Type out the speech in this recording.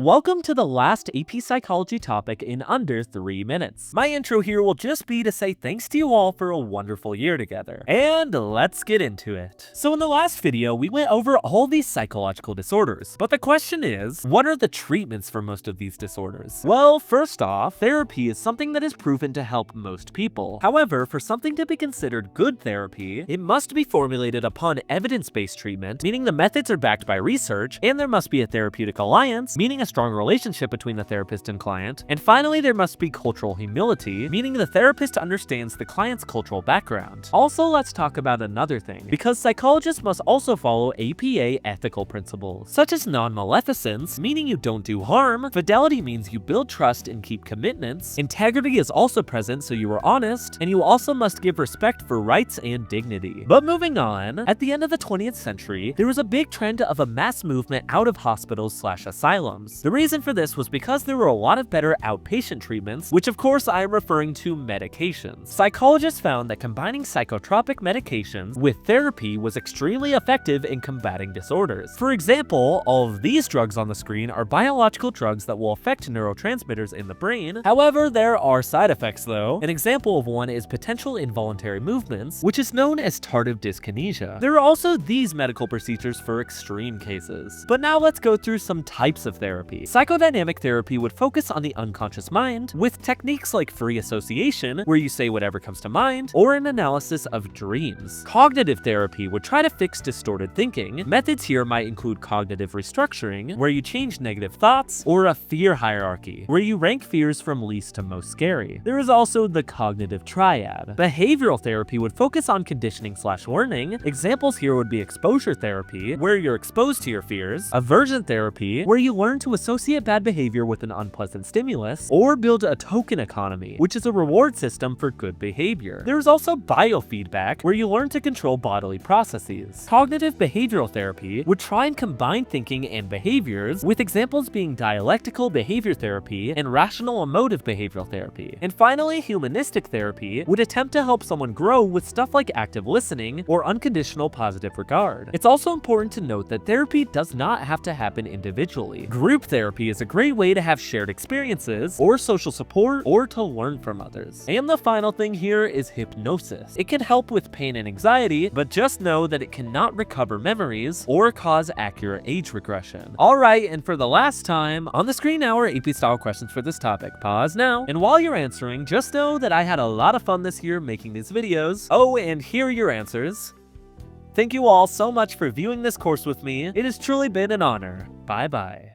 Welcome to the last AP Psychology topic in under 3 minutes. My intro here will just be to say thanks to you all for a wonderful year together. And let's get into it. So in the last video, we went over all these psychological disorders. But the question is, what are the treatments for most of these disorders? Well, first off, therapy is something that is proven to help most people. However, for something to be considered good therapy, it must be formulated upon evidence-based treatment, meaning the methods are backed by research, and there must be a therapeutic alliance, meaning a strong relationship between the therapist and client. And finally, there must be cultural humility, meaning the therapist understands the client's cultural background. Also, let's talk about another thing, because psychologists must also follow APA ethical principles, such as non-maleficence, meaning you don't do harm, fidelity means you build trust and keep commitments, integrity is also present so you are honest, and you also must give respect for rights and dignity. But moving on, at the end of the 20th century, there was a big trend of a mass movement out of hospitals/asylums. The reason for this was because there were a lot of better outpatient treatments, which of course I am referring to medications. Psychologists found that combining psychotropic medications with therapy was extremely effective in combating disorders. For example, all of these drugs on the screen are biological drugs that will affect neurotransmitters in the brain. However, there are side effects though. An example of one is potential involuntary movements, which is known as tardive dyskinesia. There are also these medical procedures for extreme cases. But now let's go through some types of therapy. Psychodynamic therapy would focus on the unconscious mind with techniques like free association, where you say whatever comes to mind, or an analysis of dreams. Cognitive therapy would try to fix distorted thinking. Methods here might include cognitive restructuring, where you change negative thoughts, or a fear hierarchy, where you rank fears from least to most scary. There is also the cognitive triad. Behavioral therapy would focus on conditioning/learning. Examples here would be exposure therapy, where you're exposed to your fears, aversion therapy, where you learn to associate bad behavior with an unpleasant stimulus, or build a token economy, which is a reward system for good behavior. There is also biofeedback, where you learn to control bodily processes. Cognitive behavioral therapy would try and combine thinking and behaviors, with examples being dialectical behavior therapy and rational emotive behavioral therapy. And finally, humanistic therapy would attempt to help someone grow with stuff like active listening or unconditional positive regard. It's also important to note that therapy does not have to happen individually. Group therapy is a great way to have shared experiences, or social support, or to learn from others. And the final thing here is hypnosis. It can help with pain and anxiety, but just know that it cannot recover memories or cause accurate age regression. Alright, and for the last time, on the screen now are AP style questions for this topic. Pause now, and while you're answering, just know that I had a lot of fun this year making these videos. Oh, and here are your answers. Thank you all so much for viewing this course with me. It has truly been an honor. Bye bye.